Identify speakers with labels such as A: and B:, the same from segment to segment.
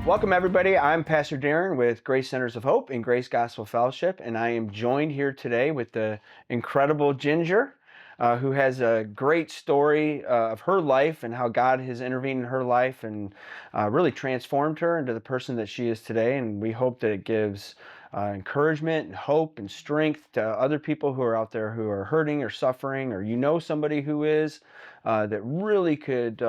A: Welcome, everybody. I'm Pastor Darin with Grace Centers of Hope and Grace Gospel Fellowship, and I am joined here today with the incredible Ginger, who has a great story of her life and how God has intervened in her life and really transformed her into the person that she is today. And we hope that it gives encouragement and hope and strength to other people who are out there who are hurting or suffering, or you know somebody who is, that really could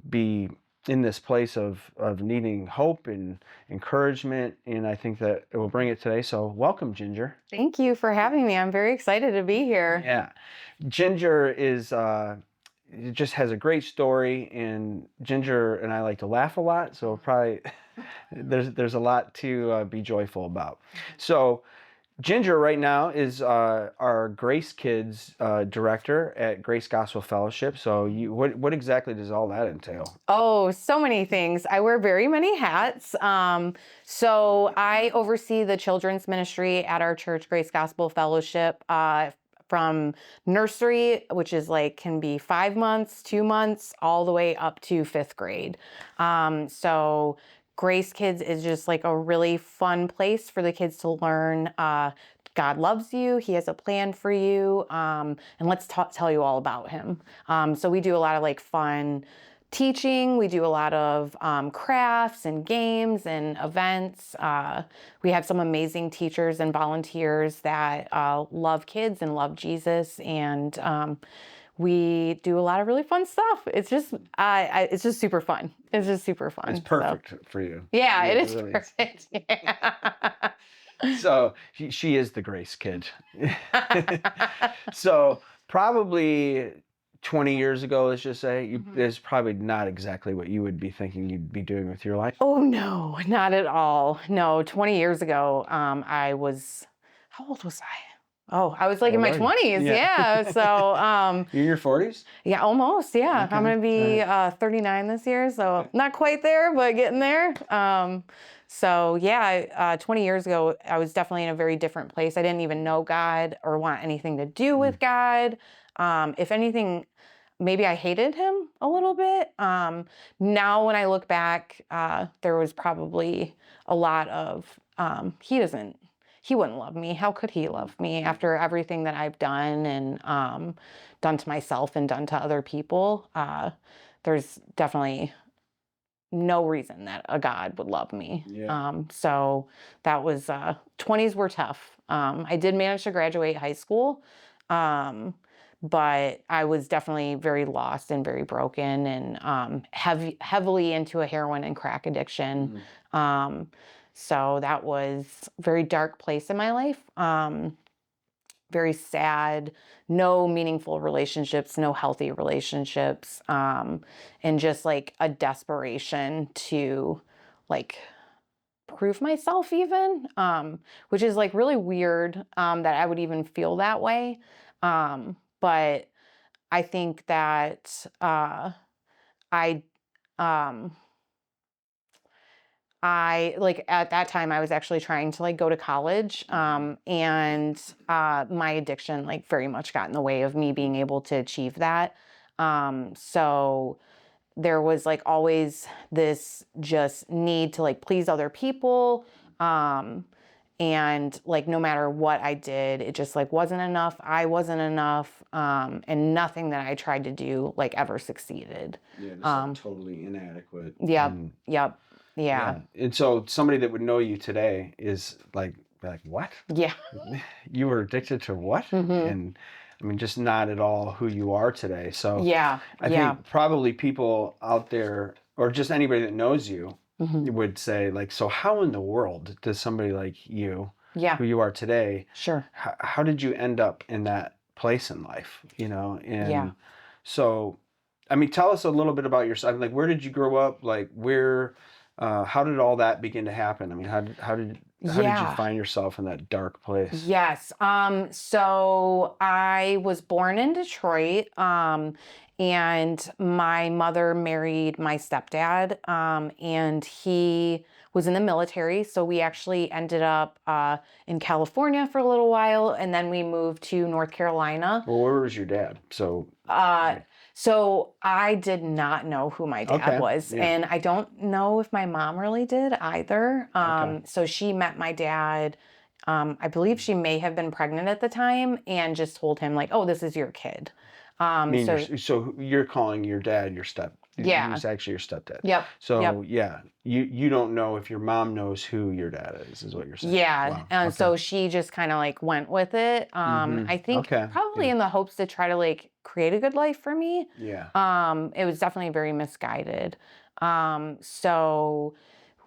A: be in this place of needing hope and encouragement, and I think that it will bring it today. So welcome, Ginger.
B: Thank you for having me. I'm very excited to be here.
A: Yeah, Ginger is just has a great story, and Ginger and I like to laugh a lot, so probably there's a lot to be joyful about. So Ginger right now is our Grace Kids director at Grace Gospel Fellowship. So what exactly does all that entail?
B: Oh, so many things. I wear very many hats. So I oversee the children's ministry at our church, Grace Gospel Fellowship, from nursery, which is can be 5 months, 2 months, all the way up to 5th grade. So Grace Kids is just a really fun place for the kids to learn God loves you, He has a plan for you, and let's tell you all about Him. So we do a lot of fun teaching. We do a lot of crafts and games and events. We have some amazing teachers and volunteers that love kids and love Jesus, and we do a lot of really fun stuff. It's just super fun. It's just super fun.
A: It's perfect for you.
B: Yeah, it is
A: really
B: perfect. Yeah.
A: So she is the Grace Kid. So probably 20 years ago, let's just say, is probably not exactly what you would be thinking you'd be doing with your life.
B: Oh, no, not at all. No, 20 years ago, how old was I? Oh, I was in my 20s. Yeah. So,
A: you're in your 40s?
B: Yeah, almost. Yeah.
A: Okay.
B: I'm going to be 39 this year. So not quite there, but getting there. So yeah, 20 years ago, I was definitely in a very different place. I didn't even know God or want anything to do with God. If anything, maybe I hated Him a little bit. Now when I look back, there was probably a lot of, He wouldn't love me. How could He love me after everything that I've done and done to myself and done to other people? There's definitely no reason that a God would love me.
A: Yeah.
B: So that was 20s were tough. I did manage to graduate high school, but I was definitely very lost and very broken and heavily into a heroin and crack addiction. So that was a very dark place in my life. Very sad, no meaningful relationships, no healthy relationships, and just a desperation to prove myself even, which is really weird that I would even feel that way. But I think that I at that time I was actually trying to go to college, and my addiction very much got in the way of me being able to achieve that. So there was always this just need to please other people, and no matter what I did, it just wasn't enough. I wasn't enough, and nothing that I tried to do ever succeeded.
A: Yeah, just totally inadequate.
B: Yep. Yep. Yeah.
A: Yeah. And so somebody that would know you today is like, what?
B: Yeah.
A: You were addicted to what? And I mean, just not at all who you are today. So
B: yeah.
A: I think probably people out there, or just anybody that knows you, would say so how in the world does somebody like you, who you are today,
B: Sure,
A: how did you end up in that place in life? And so, I mean, tell us a little bit about yourself. Where did you grow up? How did all that begin to happen? I mean, how did you find yourself in that dark place?
B: Yes. So I was born in Detroit, and my mother married my stepdad, and he was in the military. So we actually ended up in California for a little while, and then we moved to North Carolina.
A: Well, where was your dad? So
B: So I did not know who my dad
A: Okay.
B: was,
A: Yeah.
B: and I don't know if my mom really did either.
A: Okay.
B: So she met my dad. I believe she may have been pregnant at the time and just told him like, "Oh, this is your kid."
A: I mean,
B: So
A: so you're calling your dad your
B: yeah,
A: he's actually your stepdad.
B: yep,
A: So
B: yep.
A: yeah, you don't know if your mom knows who your dad is what you're saying.
B: Yeah,
A: Wow.
B: and
A: Okay.
B: so she just kind of like went with it.
A: Mm-hmm.
B: I think
A: Okay.
B: probably
A: Yeah.
B: in the hopes to try to like create a good life for me.
A: Yeah.
B: It was definitely very misguided. So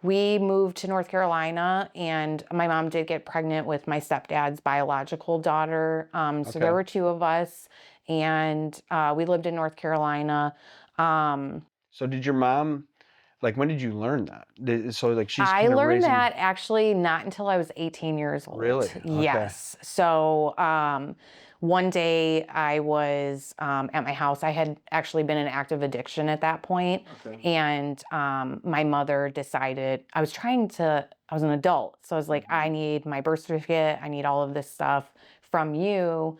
B: we moved to North Carolina, and my mom did get pregnant with my stepdad's biological daughter. So there
A: Okay.
B: were two of us, and we lived in North Carolina. Um,
A: So did your mom, like, when did you learn that? So like she's
B: I
A: kind of
B: learned
A: raising.
B: that actually not until I was 18 years old.
A: Really? Okay.
B: Yes. So one day I was at my house. I had actually been in active addiction at that point,
A: Okay.
B: and my mother decided I was an adult. So I was like, I need my birth certificate. I need all of this stuff from you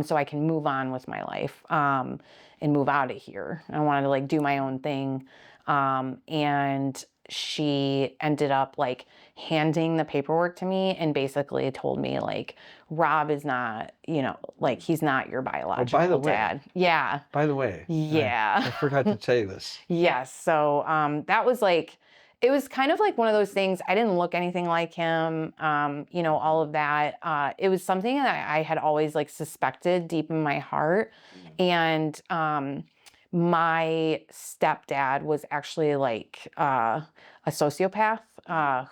B: so I can move on with my life and move out of here. I wanted to like do my own thing. And she ended up like handing the paperwork to me and basically told me like Rob is not, like he's not your
A: Oh, by the
B: biological
A: way,
B: dad. Yeah.
A: by the way,
B: Yeah.
A: I forgot to tell you this.
B: Yes. So that was like it was kind of like one of those things. I didn't look anything like him, all of that. It was something that I had always like suspected deep in my heart. And my stepdad was actually like a sociopath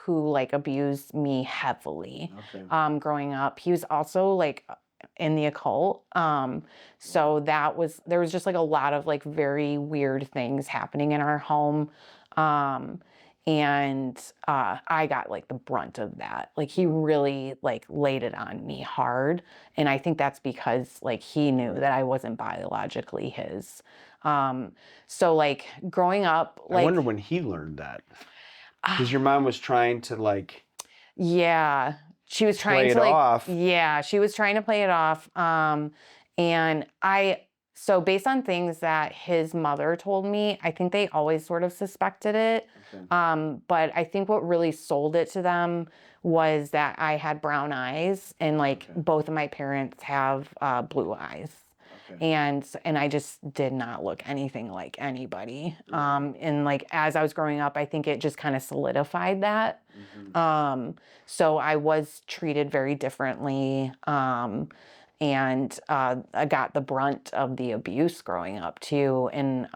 B: who like abused me heavily
A: Okay.
B: growing up. He was also like in the occult. So there was just like a lot of like very weird things happening in our home. And I got like the brunt of that. Like he really like laid it on me hard. And I think that's because like he knew that I wasn't biologically his. So like growing up,
A: I wonder
B: like,
A: when he learned that, because your mom was trying to like
B: yeah, she was trying
A: play
B: to
A: it
B: like,
A: off.
B: yeah, she was trying to play it off. And so based on things that his mother told me, I think they always sort of suspected it.
A: Okay.
B: But I think what really sold it to them was that I had brown eyes, and like
A: Okay.
B: both of my parents have blue eyes.
A: Okay.
B: And I just did not look anything like anybody. And like as I was growing up, I think it just kind of solidified that. So I was treated very differently. And I got the brunt of the abuse growing up too. And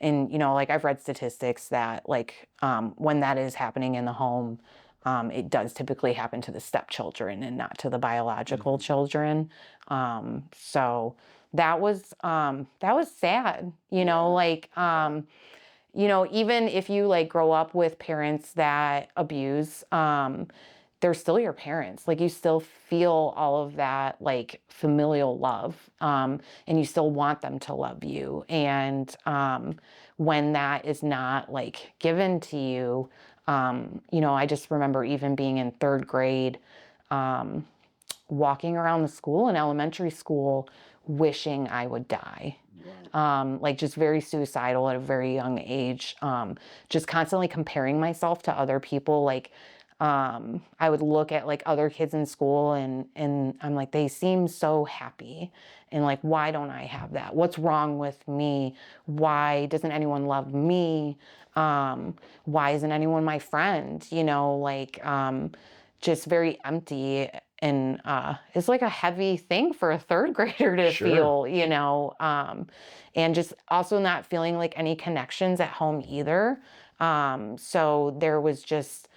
B: like I've read statistics that like when that is happening in the home, it does typically happen to the stepchildren and not to the biological children. So that was sad, like even if you like grow up with parents that abuse, they're still your parents. Like you still feel all of that like familial love, and you still want them to love you. And when that is not like given to you, I just remember even being in third grade, um, walking around the school in elementary school, wishing I would die. Like just very suicidal at a very young age, just constantly comparing myself to other people. Like I would look at like other kids in school and I'm like, they seem so happy. And like, why don't I have that? What's wrong with me? Why doesn't anyone love me? Why isn't anyone my friend? Just very empty. And it's like a heavy thing for a third grader to
A: Sure.
B: feel, and just also not feeling like any connections at home either. So there was just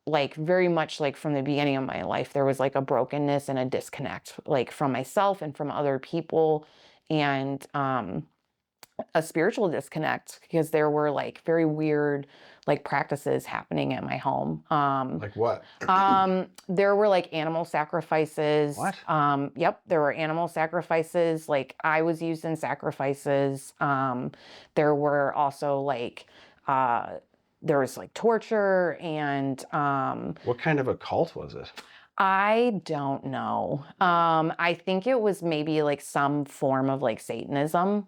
B: like very much like from the beginning of my life, there was like a brokenness and a disconnect, like from myself and from other people, and a spiritual disconnect because there were like very weird like practices happening at my home.
A: Like what?
B: There were like animal sacrifices.
A: What?
B: Yep, there were animal sacrifices. Like I was used in sacrifices. There were also like there was like torture and
A: What kind of a cult was it?
B: I don't know. I think it was maybe like some form of like Satanism.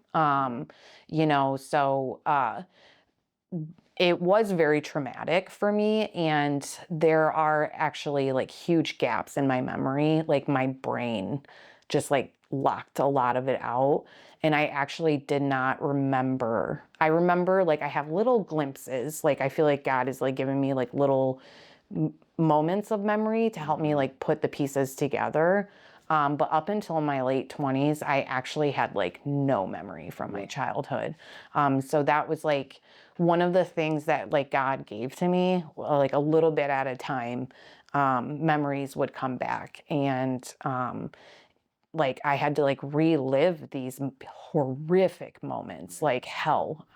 B: It was very traumatic for me, and there are actually like huge gaps in my memory. Like my brain just like locked a lot of it out, and I actually did not remember. I remember like I have little glimpses. Like I feel like God is like giving me like little moments of memory to help me like put the pieces together. But up until my late 20s, I actually had like no memory from my childhood. So that was like one of the things that like God gave to me, like a little bit at a time. Memories would come back, and like I had to like relive these horrific moments like hell.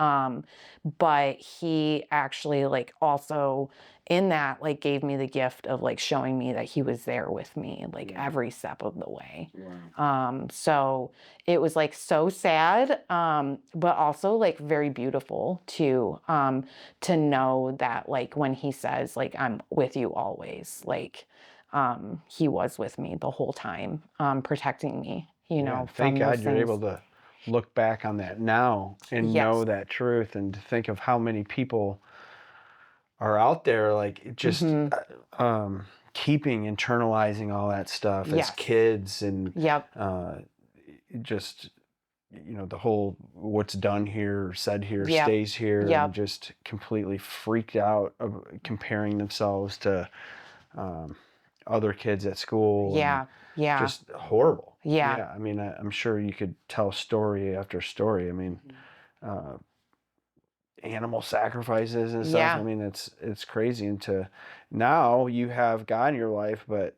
B: But he actually like also in that like gave me the gift of like showing me that he was there with me like every step of the way. So it was like so sad, but also like very beautiful too, to know that like when he says like I'm with you always, like he was with me the whole time, protecting me,
A: Yeah, thank
B: from those
A: God you're able
B: things.
A: to look back on that now and
B: Yes.
A: know that truth, and to think of how many people are out there like just
B: Mm-hmm.
A: keeping internalizing all that stuff as
B: Yes.
A: kids, and
B: Yep.
A: just the whole what's done here or said here
B: Yep.
A: stays here, and
B: Yep.
A: just completely freaked out of comparing themselves to um, other kids at school, and
B: Yeah. Yeah.
A: just horrible.
B: Yeah.
A: Yeah, I mean, I'm sure you could tell story after story. I mean, uh, animal sacrifices and stuff. I
B: Yeah.
A: mean, it's crazy. And to now you have God in your life, but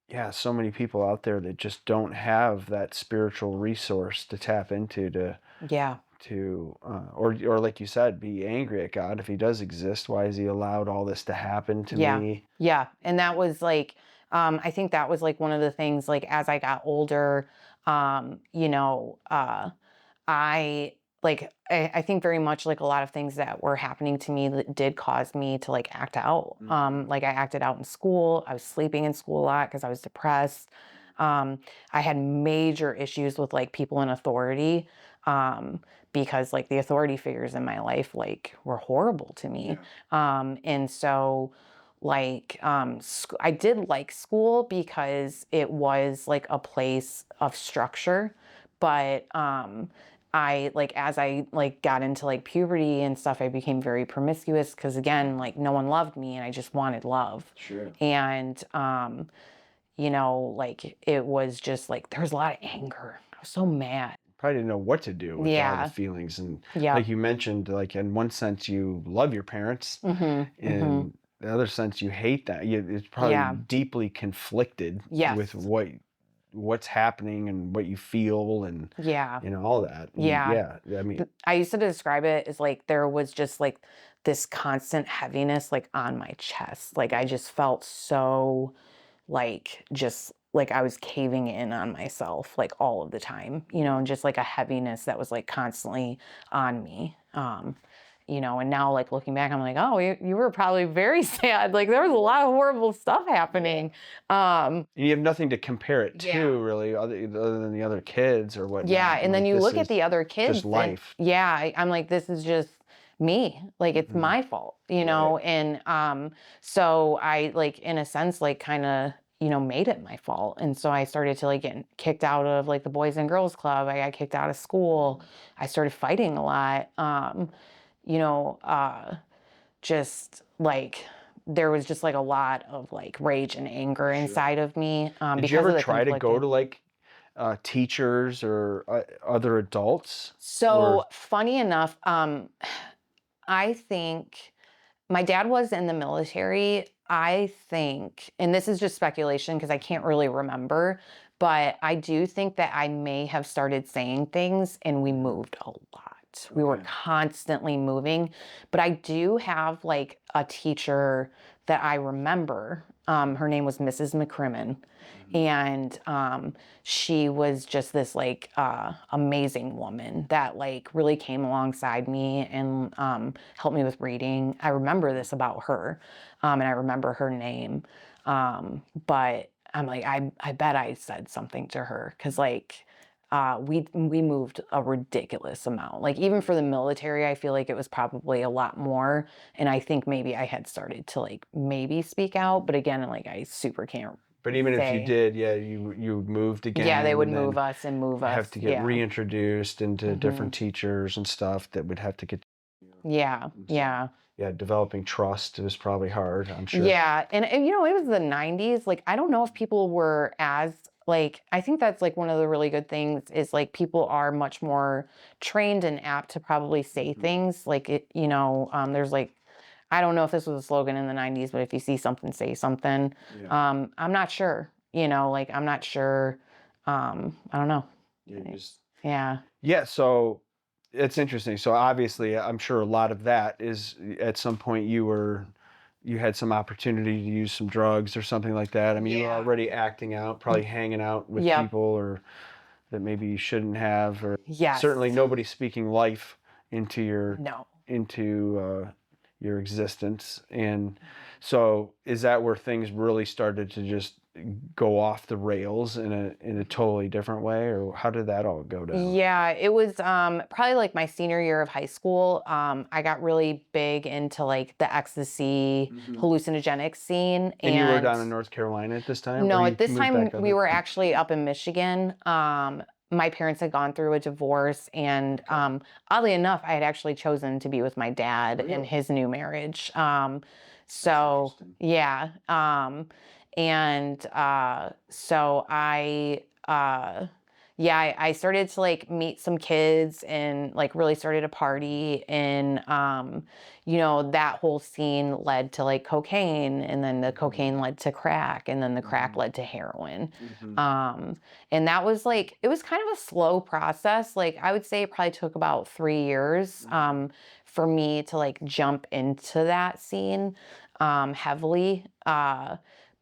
A: yeah, so many people out there that just don't have that spiritual resource to tap into
B: Yeah.
A: or like you said, be angry at God if He does exist. Why has He allowed all this to happen to
B: Yeah.
A: me?
B: Yeah. And that was like, I think that was like one of the things, like as I got older, um, you know, uh, I I think very much like a lot of things that were happening to me that did cause me to like act out. Like I acted out in school. I was sleeping in school a lot because I was depressed. I had major issues with like people in authority, because like the authority figures in my life like were horrible to me. And so like I did like school because it was like a place of structure, but I like as I like got into like puberty and stuff, I became very promiscuous because again, like no one loved me and I just wanted love.
A: Sure.
B: And like it was just like there was a lot of anger. I was so mad.
A: Probably didn't know what to do with all the
B: Yeah.
A: feelings. And
B: Yeah.
A: like you mentioned, like in one sense you love your parents,
B: Mhm. Mhm.
A: in the other sense you hate that. It's probably
B: Yeah.
A: deeply conflicted with
B: Yes.
A: what's happening and what you feel, and
B: Yeah.
A: all that. And
B: Yeah.
A: yeah, I mean,
B: I used to describe it as like there was just like this constant heaviness like on my chest. Like I just felt so like just like I was caving in on myself like all of the time, and just like a heaviness that was like constantly on me. And now like looking back, I'm like, oh, you were probably very sad. Like there was a lot of horrible stuff happening.
A: and you have nothing to compare it
B: Yeah.
A: to really, other than the other kids or
B: Yeah,
A: whatnot. And
B: and then
A: like
B: you
A: this
B: look at
A: is
B: the other
A: just
B: kids and
A: life.
B: yeah, I'm like, this is just me. Like it's
A: Mhm.
B: my fault,
A: Right.
B: and so I like in a sense like kind of, made it my fault. And so I started to like get kicked out of like the Boys and Girls Club. I got kicked out of school. I started fighting a lot. You know, uh just like there was just like a lot of like rage and anger
A: Sure.
B: inside of me,
A: Did you
B: because
A: ever
B: of the
A: try to go
B: conflicting.
A: to like teachers or other adults? Or
B: So funny enough, I think my dad was in the military. I think, and this is just speculation because I can't really remember, but I do think that I may have started saying things and we moved a lot. We were
A: Okay.
B: constantly moving, but I do have like a teacher that I remember. Her name was Mrs. McCrimmon. And she was just this like amazing woman that like really came alongside me and helped me with reading. I remember this about her, and I remember her name. But I'm like, I bet I said something to her because like we moved a ridiculous amount. Like even for the military, I feel like it was probably a lot more. And I think maybe I had started to like maybe speak out, but again, like I super can't
A: But even if you
B: say.
A: did, yeah, you moved
B: Yeah, they
A: again,
B: would
A: and then
B: move
A: have
B: us.
A: to get
B: Yeah.
A: reintroduced into
B: Hmm.
A: different teachers and stuff that would have to get.
B: Yeah.
A: And so,
B: Yeah.
A: yeah, developing trust was probably hard, I'm sure.
B: Yeah, and you know, it was the 90s. Like, I don't know if people were as like I think that's like one of the really good things is like people are much more trained and apt to probably say
A: Mhm.
B: things. Like it, you know, there's like I don't know if this was a slogan in the 90s, but if you see something, say something.
A: Yeah.
B: I'm not sure, you know, like I'm not sure. I don't know.
A: Yeah, just
B: Yeah.
A: yeah. So it's interesting. So obviously, I'm sure a lot of that is at some point you had some opportunity to use some drugs or something like that. I mean, you were
B: Yeah.
A: already acting out, probably hanging out with
B: Yep.
A: people or that maybe you shouldn't have, or
B: Yes.
A: certainly nobody speaking life into
B: No.
A: your existence. And so, is that where things really started to just go off the rails in a totally different way, or how did that all go down?
B: Yeah, it was probably like my senior year of high school. I got really big into like the ecstasy
A: Hmm.
B: hallucinogenic scene.
A: And you were down
B: And
A: in North Carolina at this time, or
B: no,
A: you
B: at this
A: moved
B: time
A: back up
B: we
A: there?
B: were actually up in Michigan. My parents had gone through a divorce, and
A: Okay.
B: oddly enough, I had actually chosen to be with my dad in
A: Really?
B: his new marriage.
A: That's
B: So
A: interesting.
B: yeah, and so yeah, I started to like meet some kids and like really started to party, and you know, that whole scene led to like cocaine, and then the cocaine led to crack, and then the crack
A: Hmm.
B: led to heroin.
A: Hmm.
B: Um, and that was like, it was kind of a slow process. Like, I would say it probably took about 3 years for me to like jump into that scene heavily.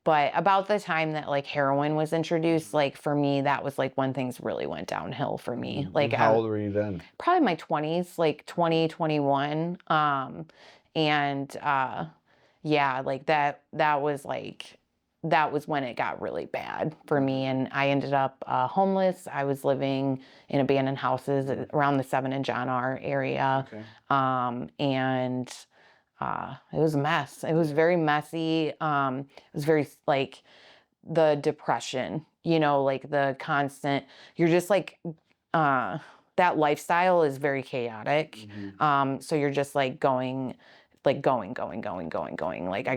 B: But about the time that like heroin was introduced, like for me, that was like when things really went downhill for me.
A: And
B: Like,
A: how old were you then?
B: probably my 20s, like 20, 21. And yeah, like that was like that was when it got really bad for me, and I ended up homeless. I was living in abandoned houses around the Seven and John R area.
A: Okay.
B: And it was a mess. It was very messy. It was very like the depression, you know, like the constant, you're just uh, that lifestyle is very chaotic.
A: Hmm.
B: So you're just like going. Like I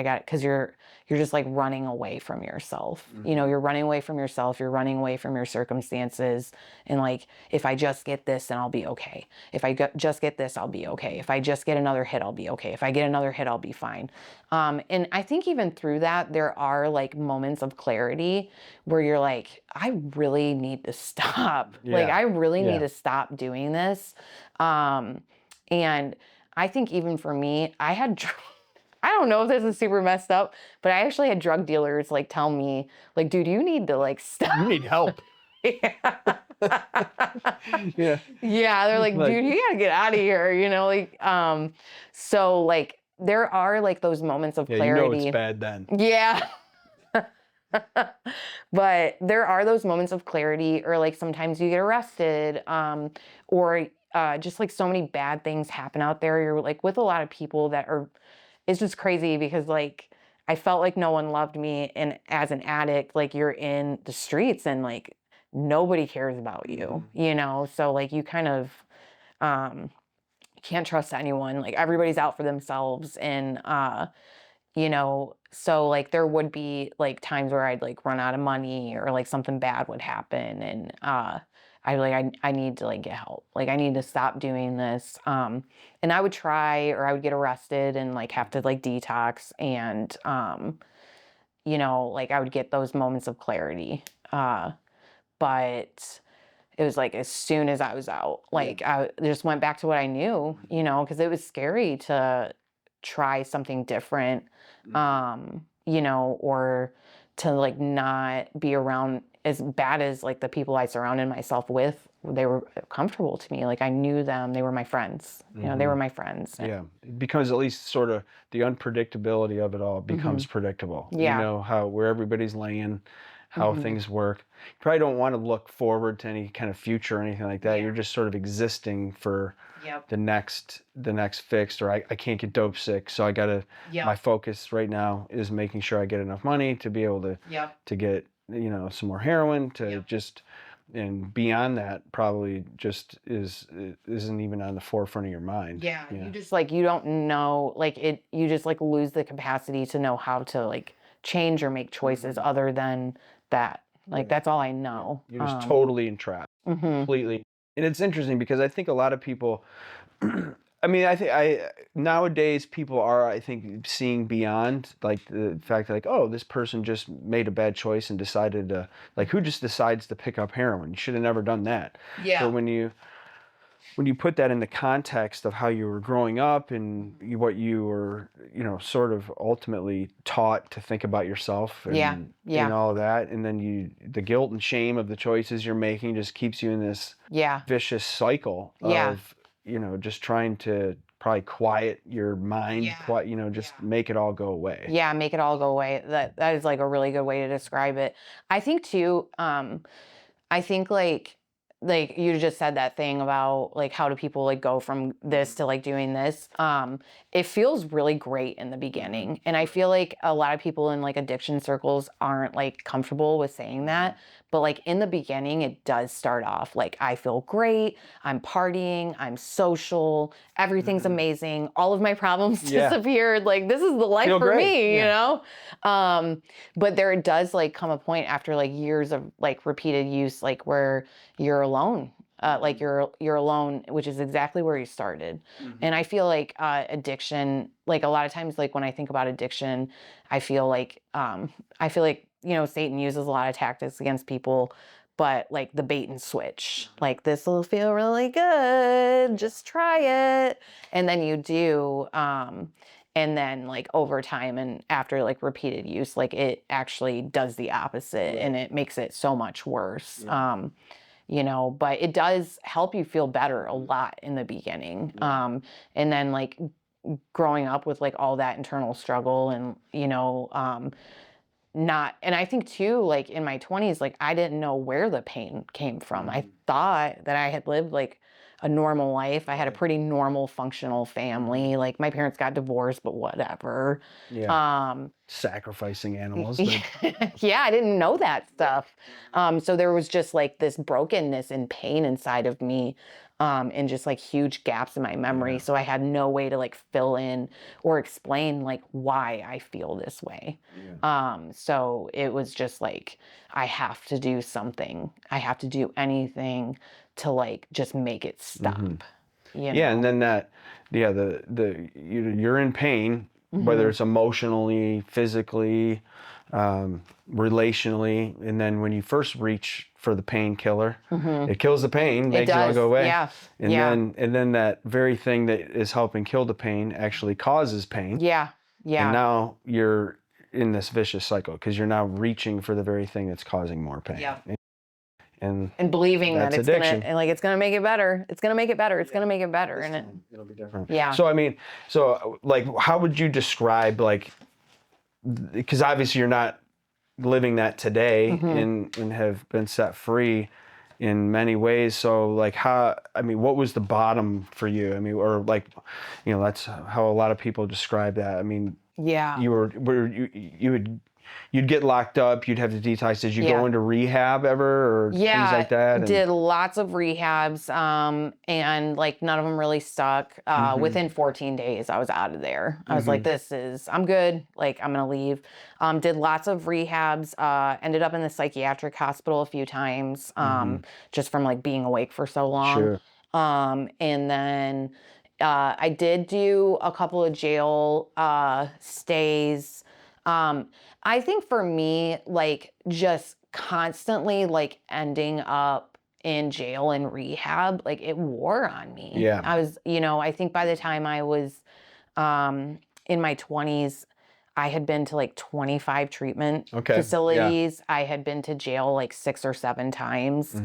B: got, cause you're just like running away from yourself. You know,
A: Hmm.
B: you're running away from yourself. You're running away from your circumstances. And like, if I just get this, then I'll be okay. If I just get this, I'll be okay. If I just get another hit, I'll be okay. If I get another hit, I'll be fine. And I think even through that, there are like moments of clarity where you're like, I really need to stop. Like,
A: Yeah.
B: I really need
A: Yeah.
B: to stop doing this. And I think even for me, I don't know if this is super messed up, but I actually had drug dealers like tell me, like, dude, you need to like stop.
A: You need help.
B: Yeah.
A: Yeah.
B: Yeah, they're like,
A: Like,
B: dude, you gotta get out of here, you know, like, so like there are like those moments of
A: yeah, you know it's
B: clarity.
A: bad then.
B: Yeah. But there are those moments of clarity, or like sometimes you get arrested, or just like so many bad things happen out there. You're like with a lot of people that are, it's just crazy because like I felt like no one loved me. And as an addict, like you're in the streets and like nobody cares about you,
A: Hmm.
B: you know? So like you kind of, um, can't trust anyone. Like everybody's out for themselves. And, you know, so like there would be like times where I'd like run out of money or like something bad would happen, and I need to like get help. Like I need to stop doing this. And I would try, or I would get arrested and like have to like detox, and you know, like I would get those moments of clarity. But it was like as soon as I was out,
A: Yeah.
B: like I just went back to what I knew, you know, because it was scary to try something different,
A: Hmm.
B: you know, or to like not be around as bad as like the people I surrounded myself with they were comfortable to me. Like I knew them. They were my friends. You know, they were my friends.
A: Yeah, because at least sort of the unpredictability of it all becomes predictable. You
B: Yeah.
A: know how where everybody's laying, how things work. You probably don't want to look forward to any kind of future or anything like that.
B: Yeah.
A: You're just sort of existing for
B: Yep.
A: the next fix, or I can't get dope sick, so I gotta
B: Yep.
A: my focus right now is making sure I get enough money to be able to
B: Yep.
A: get some more heroin to
B: Yep.
A: just, and beyond that probably just isn't even on the forefront of your mind.
B: Yeah. You just like, you don't know, like you just like lose the capacity to know how to like change or make choices other than that. Like that's all I know.
A: You're just totally entrapped, completely. And it's interesting because I think a lot of people, I mean, I think nowadays people are, I think, seeing beyond like the fact that like, oh, this person just made a bad choice and decided to, like, who just decides to pick up heroin? You should have never done that.
B: Yeah.
A: But when you put that in the context of how you were growing up and what you were, sort of ultimately taught to think about yourself and, and all of that, and then the guilt and shame of the choices you're making just keeps you in this vicious cycle of, just trying to probably quiet your mind, just make it all go away.
B: Yeah, make it all go away. That is like a really good way to describe it. I think too, I think like you just said that thing about like how do people like go from this to like doing this. It feels really great in the beginning. And I feel like a lot of people in like addiction circles aren't like comfortable with saying that. But like in the beginning, it does start off like I feel great, I'm partying, I'm social, everything's amazing, all of my problems disappeared. Like this is the life
A: Feel
B: for
A: great.
B: me, you know? But there does like come a point after like years of like repeated use, like where you're alone. Like you're alone, which is exactly where you started. And I feel like addiction, like a lot of times, like when I think about addiction, I feel like Satan uses a lot of tactics against people, but like the bait and switch, like this will feel really good, just try it, and then you do. And then like over time and after like repeated use, like it actually does the opposite and it makes it so much worse. But it does help you feel better a lot in the beginning. And then like growing up with like all that internal struggle and, and I think too, like in my 20s, like I didn't know where the pain came from. I thought that I had lived like a normal life. I had a pretty normal, functional family. Like my parents got divorced, but whatever.
A: Sacrificing animals.
B: Yeah, I didn't know that stuff. So there was just like this brokenness and pain inside of me, and just like huge gaps in my memory. So I had no way to like fill in or explain like why I feel this way. So it was just like, I have to do something. I have to do anything to like just make it stop.
A: Yeah, and then you're in pain, whether it's emotionally, physically, relationally, and then when you first reach for the painkiller, it kills the pain, makes it all go away. And then that very thing that is helping kill the pain actually causes pain. And now you're in this vicious cycle because you're now reaching for the very thing that's causing more pain. And
B: believing that it's
A: addiction.
B: it's gonna make it better. It's gonna make it better. It's gonna make it better. And
A: it'll be different.
B: Yeah.
A: So I mean, like, how would you describe, like, because obviously you're not living that today and have been set free in many ways. So like what was the bottom for you? I mean, or like, that's how a lot of people describe that. I mean, you'd get locked up, you'd have to detox. Did you go into rehab ever or things like that?
B: Did lots of rehabs, and like none of them really stuck. Within 14 days, I was out of there. I was like, I'm good. Like, I'm going to leave. Did lots of rehabs, ended up in the psychiatric hospital a few times, just from like being awake for so long.
A: Sure.
B: And then I did do a couple of jail stays. I think for me, like just constantly like ending up in jail and rehab, like it wore on me.
A: Yeah.
B: I was, I think by the time I was in my 20s, I had been to like 25 treatment facilities. I had been to jail like 6 or 7 times.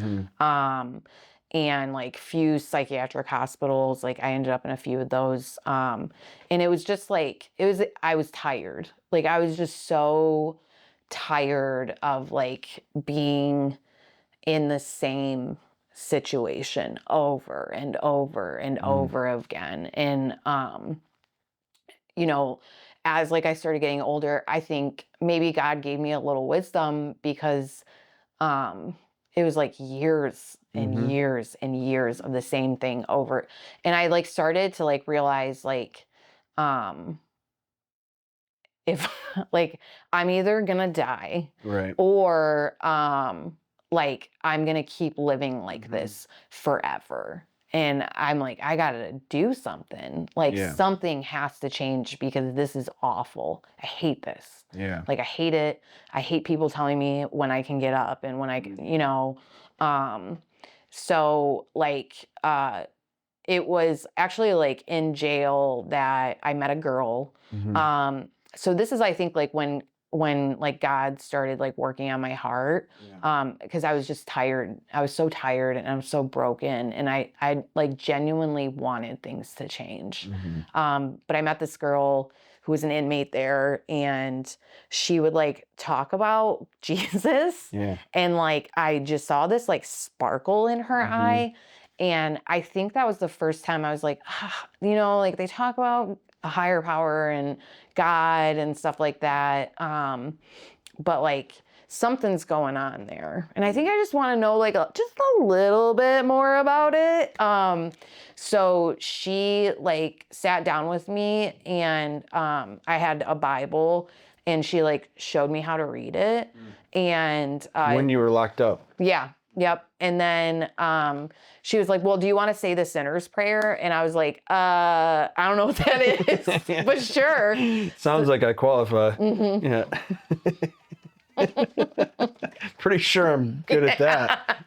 B: and like few psychiatric hospitals. Like I ended up in a few of those. And it was just like, I was tired. Like I was just so tired of like being in the same situation over and over and over again. And, you know, as like I started getting older, I think maybe God gave me a little wisdom because it was like years and years and years of the same thing over. And I like started to like realize like if like I'm either gonna die
A: Right.
B: or like I'm gonna keep living like this forever. And I'm like, I gotta do something. Like
A: Yeah.
B: something has to change because this is awful. I hate this.
A: Yeah.
B: Like I hate it. I hate people telling me when I can get up and when I, you know, so like it was actually like in jail that I met a girl. So this is, I think, like when like God started like working on my heart, because I was just tired. I was so tired and I'm so broken, and I like genuinely wanted things to change. But I met this girl who was an inmate there, and she would like talk about Jesus, and like I just saw this like sparkle in her eye. And I think that was the first time I was like, you know, like they talk about a higher power and God and stuff like that. But like something's going on there. And I think I just want to know like just a little bit more about it. So she like sat down with me, and I had a Bible, and she like showed me how to read it. And
A: When you were locked up.
B: yeah. Yep. And then she was like, well, do you want to say the sinner's prayer? And I was like, I don't know what that is, but sure.
A: Sounds like I qualify. Yeah. Pretty sure I'm good at that.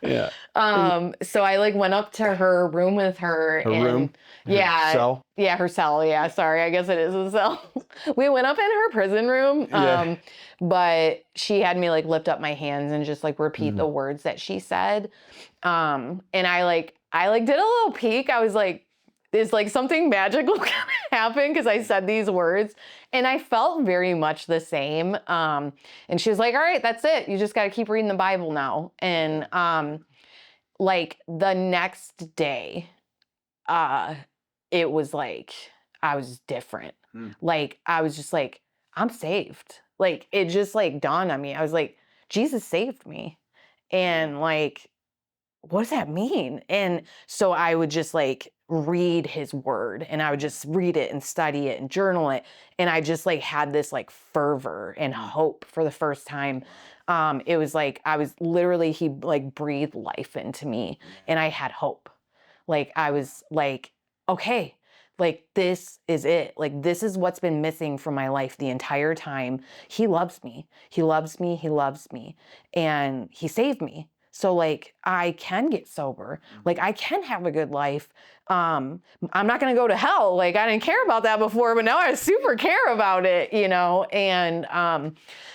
A: Yeah.
B: So I like went up to her room with her.
A: Her room?
B: Yeah.
A: Cell?
B: Yeah, her cell. Yeah, sorry. I guess it is a cell. We went up in her prison room. But she had me like lift up my hands and just like repeat the words that she said. And I did a little peek. I was like, is like something magical gonna happen? Because I said these words, and I felt very much the same. And she was like, all right, that's it. You just got to keep reading the Bible now. And like the next day, it was like I was different. Like I was just like, I'm saved. Like it just like dawned on me. I was like, Jesus saved me. And like, what does that mean? And so I would just like read his word, and I would just read it and study it and journal it. And I just like had this like fervor and hope for the first time. It was like, I was literally, he like breathed life into me, and I had hope. Like I was like, okay, like this is it. Like this is what's been missing from my life the entire time. He loves me. He loves me. He loves me. And he saved me. So like I can get sober. Like I can have a good life. I'm not going to go to hell. Like I didn't care about that before, but now I super care about it, you know? And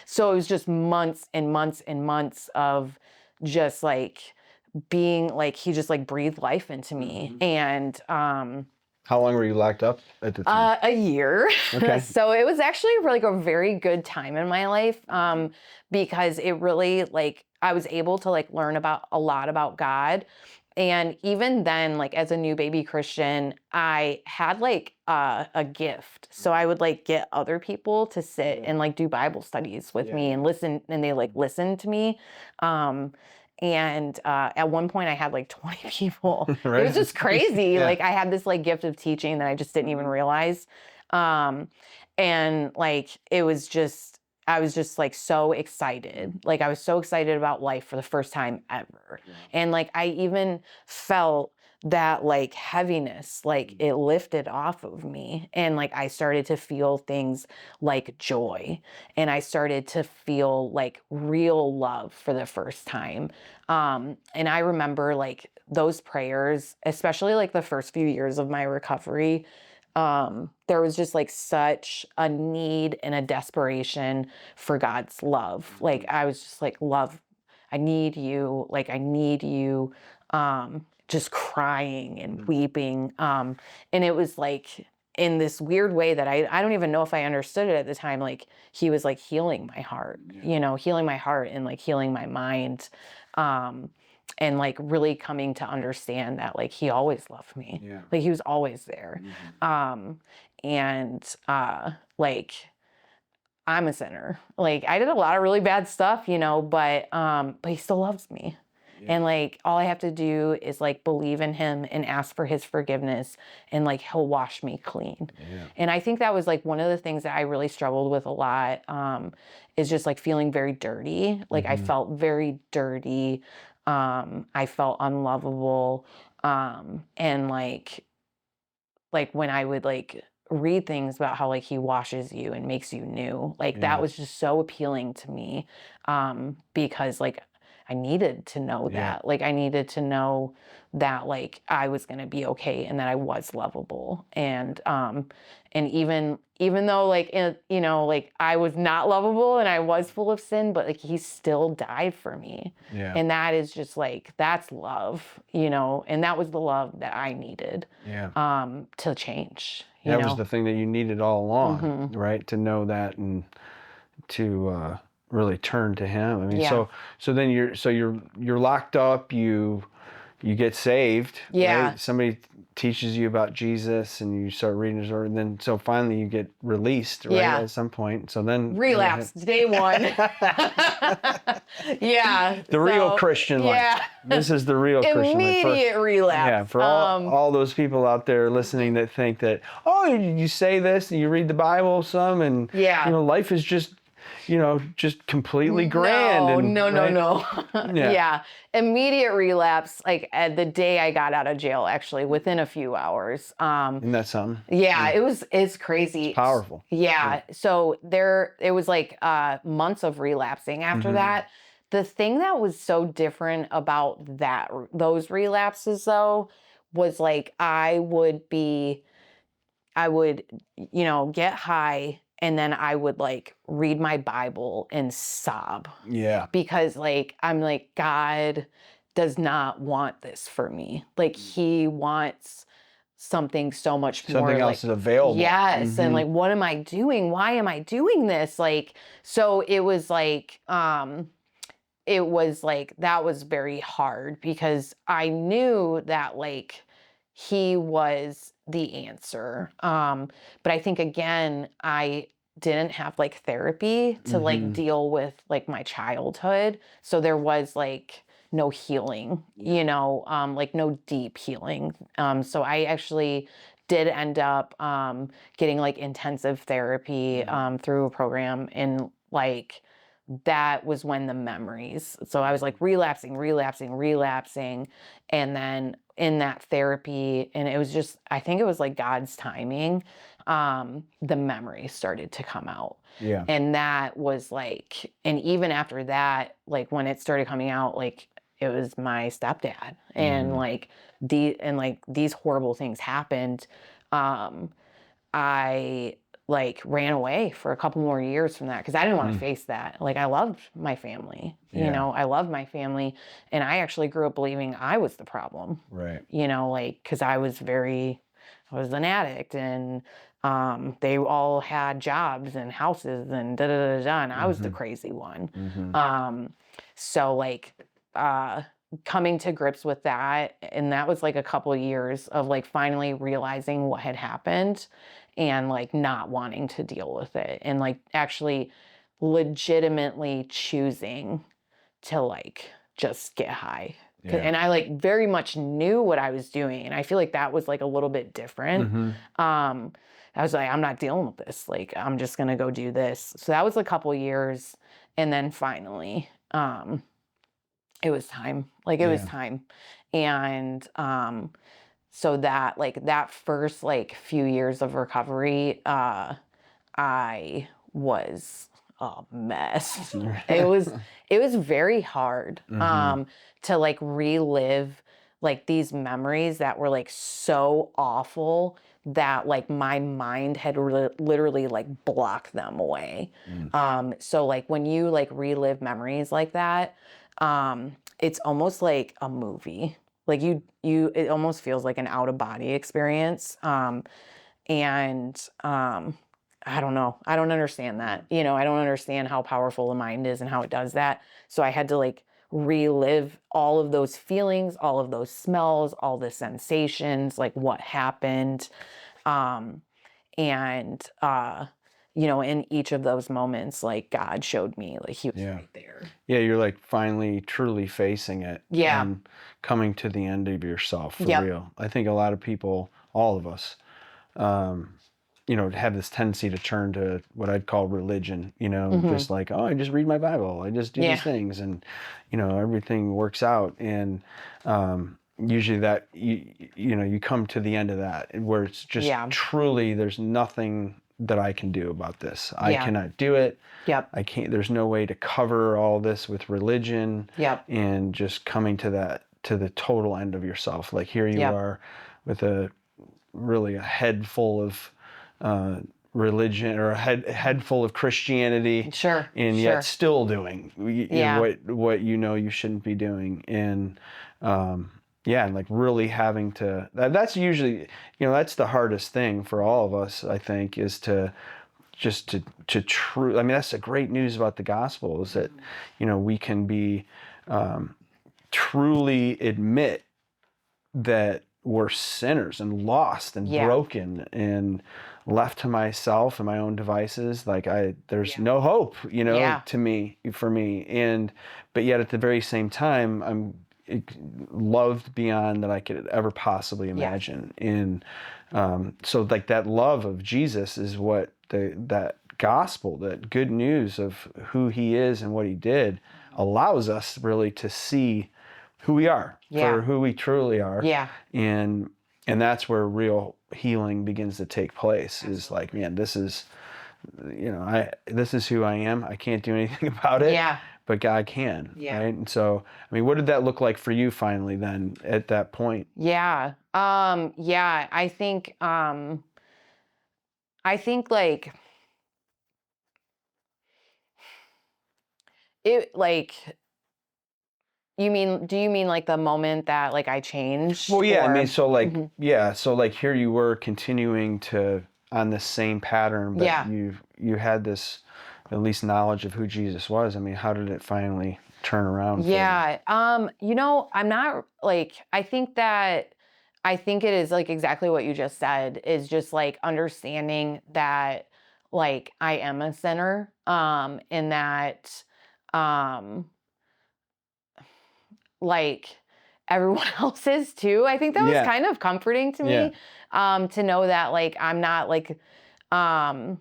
B: so it was just months and months and months of just like being like, he just like breathed life into me. And
A: how long were you locked up at the time?
B: a year.
A: Okay.
B: So it was actually like a very good time in my life, because it really like I was able to like learn about a lot about God. And even then, like as a new baby Christian, I had like a gift. So I would like get other people to sit and like do Bible studies with me and listen, and they like listened to me. And at one point I had like 20 people.
A: Right.
B: It was just crazy. Like I had this like gift of teaching that I just didn't even realize. And like, it was just, I was just like so excited. Like I was so excited about life for the first time ever. And like, I even felt that like heaviness, like it lifted off of me. And like, I started to feel things like joy, and I started to feel like real love for the first time. And I remember like those prayers, especially like the first few years of my recovery, there was just like such a need and a desperation for God's love. Like I was just like, love, I need you. Like, I need you. Just crying and weeping. And it was like in this weird way that I don't even know if I understood it at the time. Like, he was like healing my heart, healing my heart and like healing my mind. And like really coming to understand that like he always loved me. Like, he was always there. And like, I'm a sinner. Like, I did a lot of really bad stuff, but he still loves me. And like, all I have to do is like believe in him and ask for his forgiveness, and like he'll wash me clean. And I think that was like one of the things that I really struggled with a lot, is just like feeling very dirty. Like, I felt very dirty. I felt unlovable. And like when I would like read things about how like he washes you and makes you new, like that was just so appealing to me, because like I needed to know that. Like, I needed to know that like I was going to be okay and that I was lovable. And even though like like I was not lovable and I was full of sin, but like he still died for me. And that is just like, that's love, and that was the love that I needed to change.
A: That was the thing that you needed all along, right? To know that and to really turn to him. I mean, so then you're locked up, you get saved, right? Somebody teaches you about Jesus and you start reading his word, and then so finally you get released, right? At some point. So then
B: relapse day one.
A: The real Christian life. This is the real Christian life.
B: Immediate relapse.
A: For all those people out there listening that think that, oh, you say this and you read the Bible some and life is just just completely grand.
B: No. Immediate relapse, like at the day I got out of jail, actually, within a few hours.
A: Isn't that something?
B: It's crazy.
A: It's powerful.
B: So it was like months of relapsing after that. The thing that was so different about those relapses though, was like I would get high, and then I would like read my Bible and sob. Because like, I'm like, God does not want this for me. Like, he wants something so much more.
A: Something else is available.
B: And like, what am I doing? Why am I doing this? Like, so it was like, that was very hard, because I knew that like he was the answer. But I think again, I didn't have like therapy to like deal with like my childhood. So there was like no healing, like no deep healing. So I actually did end up getting like intensive therapy through a program, and like that was when the memories. So I was like relapsing. And then in that therapy, and it was just, I think it was like God's timing, the memories started to come out. And that was like, and even after that, like when it started coming out, like it was my stepdad, and like these horrible things happened. I like ran away for a couple more years from that, because I didn't want to face that. Like, I loved my family, I loved my family, and I actually grew up believing I was the problem, like, because I was an addict, and they all had jobs and houses and and I was the crazy one. So like coming to grips with that, and that was like a couple of years of like finally realizing what had happened, and like not wanting to deal with it, and like actually legitimately choosing to like just get high. And I like very much knew what I was doing, and I feel like that was like a little bit different. I was like, I'm not dealing with this, like I'm just gonna go do this. So that was a couple years, and then finally it was time. Like, it was time. And so that like that first like few years of recovery, I was a mess. It was very hard to like relive like these memories that were like so awful that like my mind had literally like blocked them away. So like when you like relive memories like that, it's almost like a movie. Like it almost feels like an out of body experience. And I don't know. I don't understand that. I don't understand how powerful the mind is and how it does that. So I had to like relive all of those feelings, all of those smells, all the sensations, like what happened. Um, and in each of those moments, like God showed me, like he was right there.
A: Yeah, you're like finally truly facing it.
B: Yeah.
A: And coming to the end of yourself for
B: Yep.
A: real. I think a lot of people, all of us, have this tendency to turn to what I'd call religion, just like, oh, I just read my Bible. I just do
B: Yeah.
A: these things and, everything works out. And usually that, you come to the end of that where it's just truly, there's nothing that I can do about this. I cannot do it.
B: Yep.
A: I can't, there's no way to cover all this with religion.
B: Yep.
A: And just coming to the total end of yourself. Like here you are with a head full of religion or a head full of Christianity.
B: Sure.
A: And yet still doing what you shouldn't be doing. And and like really having to, that's usually, that's the hardest thing for all of us, I think, is to true. I mean, that's the great news about the gospel is that, we can be truly admit that we're sinners and lost and broken and left to myself and my own devices. Like there's no hope, for me. But yet at the very same time, I'm loved beyond that I could ever possibly imagine. And so like that love of Jesus is what that gospel, that good news of who he is and what he did allows us really to see who we are for who we truly are.
B: Yeah.
A: And that's where real healing begins to take place. Is like, man, this is, this is who I am. I can't do anything about it.
B: Yeah.
A: But God can.
B: Yeah.
A: Right. And so, I mean, what did that look like for you finally then at that point?
B: Yeah. I think like it like do you mean like the moment that like I changed?
A: Well, yeah, I mean, so like,
B: Mhm.
A: so like here you were continuing to on this same pattern, but you had this at least knowledge of who Jesus was. I mean, how did it finally turn around for you?
B: I'm not like, I think it is like exactly what you just said, is just like understanding that like I am a sinner, and that, um, like everyone else is too. I think that was kind of comforting to me, to know that like I'm not um,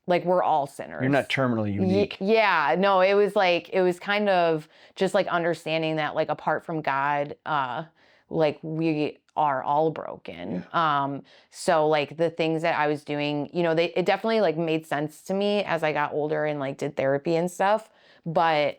B: like we're all sinners.
A: You're not terminally unique.
B: Yeah, no, it was kind of just like understanding that like apart from God, like we are all broken. So like the things that I was doing, it definitely like made sense to me as I got older and like did therapy and stuff. But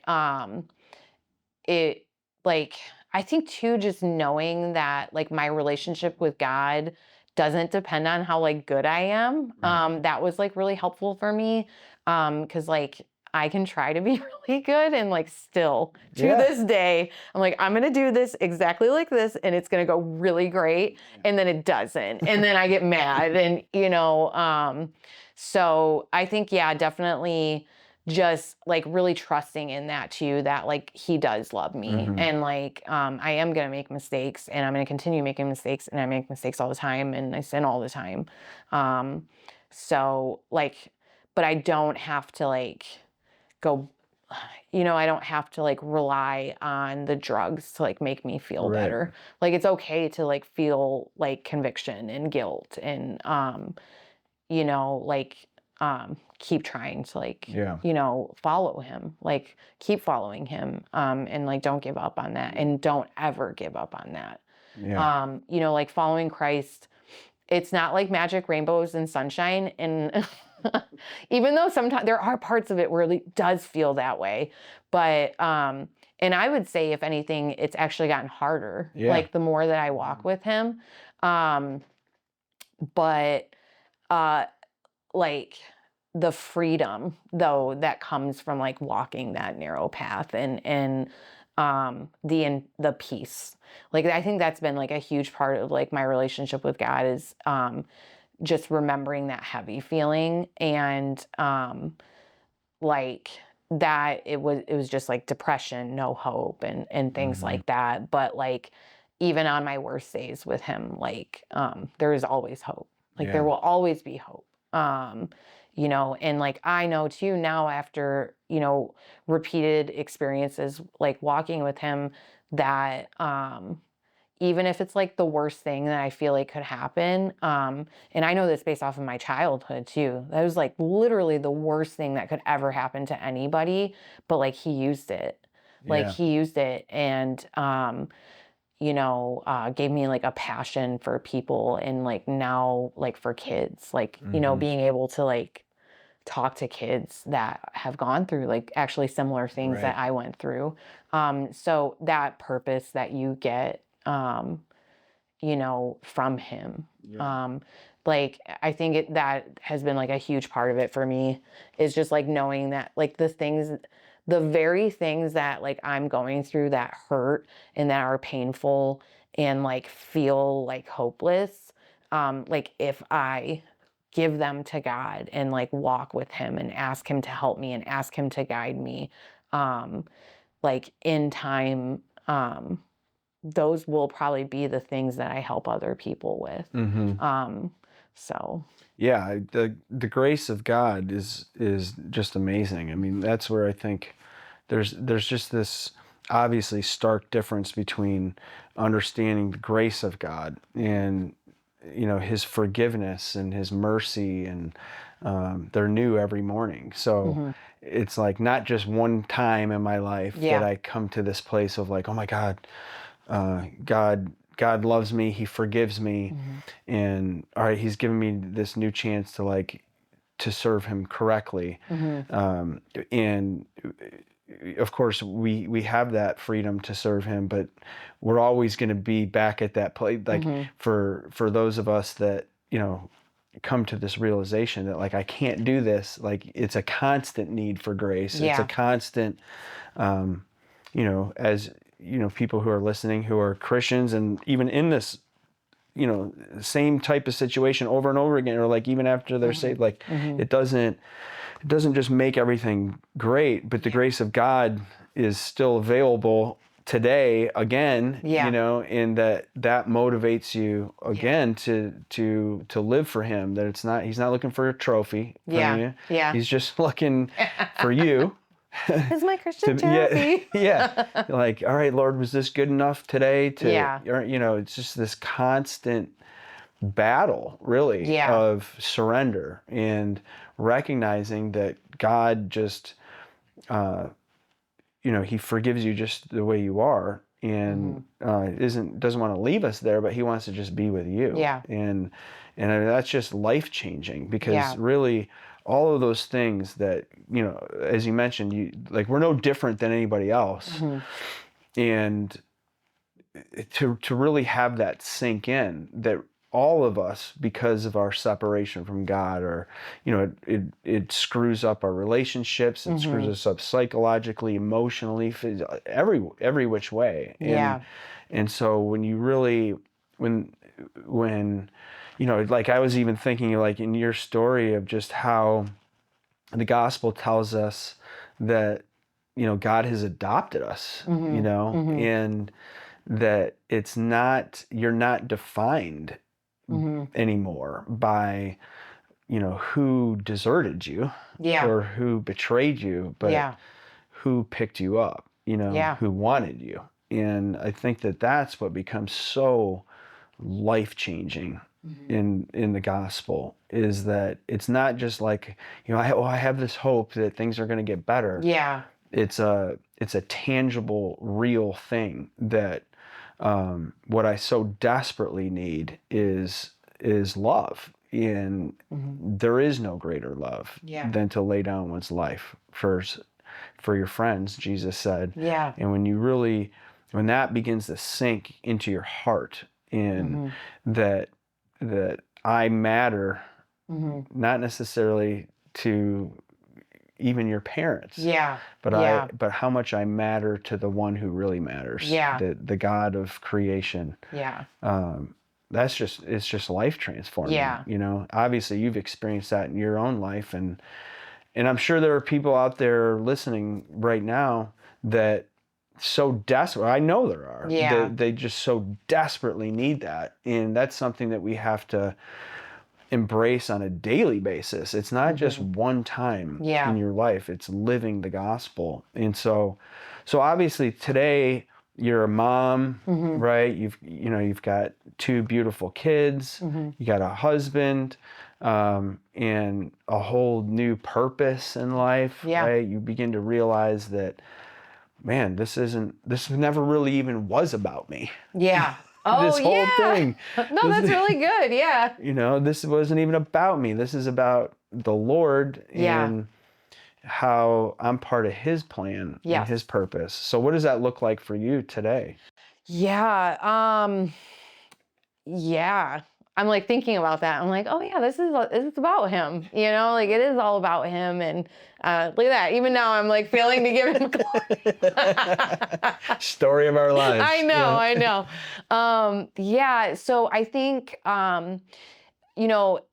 B: it like I think too, just knowing that like my relationship with God doesn't depend on how like good I am. That was like really helpful for me. Cause like I can try to be really good and like still to this day, I'm like, I'm gonna do this exactly like this and it's gonna go really great. And then it doesn't. And then I get mad and so I think, definitely just like really trusting in that too, that like he does love me. And like I am gonna make mistakes and I'm gonna continue making mistakes and I make mistakes all the time and I sin all the time. So like, but I don't have to like go, I don't have to like rely on the drugs to like make me feel better. Like it's okay to like feel like conviction and guilt and like keep trying to like follow him, like keep following him, and like don't give up on that and don't ever give up on that. Like following Christ, it's not like magic rainbows and sunshine, and even though sometimes there are parts of it where it does feel that way, but and I would say if anything it's actually gotten harder, like the more that I walk with him. But like the freedom though that comes from like walking that narrow path and the peace. Like, I think that's been like a huge part of like my relationship with God is just remembering that heavy feeling, and like that it was just like depression, no hope, and things like that. But like even on my worst days with him, like there is always hope. Like there
A: Yeah.
B: will always be hope. And like I know too now after, repeated experiences like walking with him, that even if it's like the worst thing that I feel like could happen. And I know this based off of my childhood too. That was like literally the worst thing that could ever happen to anybody, but like he used it. Like
A: Yeah.
B: he used it, and gave me like a passion for people, and like now like for kids, like, being able to like talk to kids that have gone through like actually similar things
A: Right.
B: that I went through. So that purpose that you get, from him.
A: Yeah.
B: Like I think that has been like a huge part of it for me, is just like knowing that like the very things that like I'm going through that hurt and that are painful and like feel like hopeless, like if I give them to God and like walk with him and ask him to help me and ask him to guide me, like in time, those will probably be the things that I help other people with.
A: Mm-hmm.
B: So
A: Yeah, the grace of God is just amazing. I mean, that's where I think there's just this obviously stark difference between understanding the grace of God and his forgiveness and his mercy, and they're new every morning. So
B: mhm.
A: it's like not just one time in my life that
B: Yeah.
A: I come to this place of like, oh my God, God loves me, he forgives me,
B: Mhm.
A: and all right, he's given me this new chance to like to serve him correctly.
B: Mhm.
A: And of course we have that freedom to serve him, but we're always going to be back at that place, like
B: Mhm.
A: for those of us that come to this realization that like I can't do this, like it's a constant need for grace. It's a
B: Yeah.
A: constant as people who are listening who are Christians, and even in this same type of situation over and over again, or like even after they're
B: Mhm.
A: saved, like
B: Mhm.
A: it doesn't just make everything great, but the grace of God is still available today again,
B: Yeah.
A: and that motivates you
B: Yeah.
A: again to live for him. That he's not looking for a trophy from
B: Yeah.
A: you.
B: Yeah.
A: He's just looking for you.
B: It's my Christian
A: Yeah,
B: therapy.
A: yeah. Like, all right, Lord, was this good enough today
B: Yeah.
A: it's just this constant battle, really,
B: Yeah.
A: of surrender and recognizing that God just, he forgives you just the way you are, and doesn't want to leave us there, but he wants to just be with you.
B: Yeah.
A: And I mean, that's just life changing, because
B: Yeah.
A: really all of those things that, as you mentioned, we're no different than anybody else.
B: Mhm.
A: And to really have that sink in, that all of us, because of our separation from God, or it screws up our relationships, it screws
B: Mhm.
A: us up psychologically, emotionally, every which way.
B: Yeah.
A: And so when you really when like I was even thinking like in your story of just how the gospel tells us that God has adopted us,
B: Mhm. Mhm.
A: and that you're not defined
B: Mhm.
A: anymore by who deserted you
B: Yeah.
A: or who betrayed you, but
B: Yeah.
A: who picked you up,
B: Yeah.
A: who wanted you. And I think that that's what becomes so life changing
B: Mhm.
A: in the gospel, is that it's not just like, I have this hope that things are going to get better.
B: Yeah.
A: It's a tangible, real thing that what I so desperately need is love, and
B: Mhm.
A: there is no greater love
B: Yeah.
A: than to lay down one's life for your friends, Jesus said.
B: Yeah.
A: And when that begins to sink into your heart, and
B: Mhm.
A: that I matter,
B: Mhm.
A: not necessarily to even your parents.
B: Yeah.
A: But
B: Yeah.
A: but how much I matter to the one who really matters.
B: Yeah.
A: The God of creation.
B: Yeah.
A: It's just life transforming.
B: Yeah.
A: You know, obviously you've experienced that in your own life, and I'm sure there are people out there listening right now that so desperate. I know there are.
B: Yeah.
A: They just so desperately need that, and that's something that we have to embrace on a daily basis. It's not just one time
B: Yeah.
A: in your life. It's living the gospel. And so obviously today you're a mom, right? You've got two beautiful kids. You got a husband, and a whole new purpose in life,
B: Yeah.
A: right? You begin to realize that, man, this never really even was about me.
B: Yeah. Oh,
A: This whole thing.
B: No, that's really good. Yeah.
A: You know, this wasn't even about me. This is about the Lord and how I'm part of his plan and his purpose. So what does that look like for you today?
B: Yeah. Yeah. I'm like thinking about that. I'm like, oh yeah, it's about him. You know, like it is all about him. And look at that. Even now I'm like failing to give him glory.
A: Story of our lives.
B: I know. Yeah. So I think,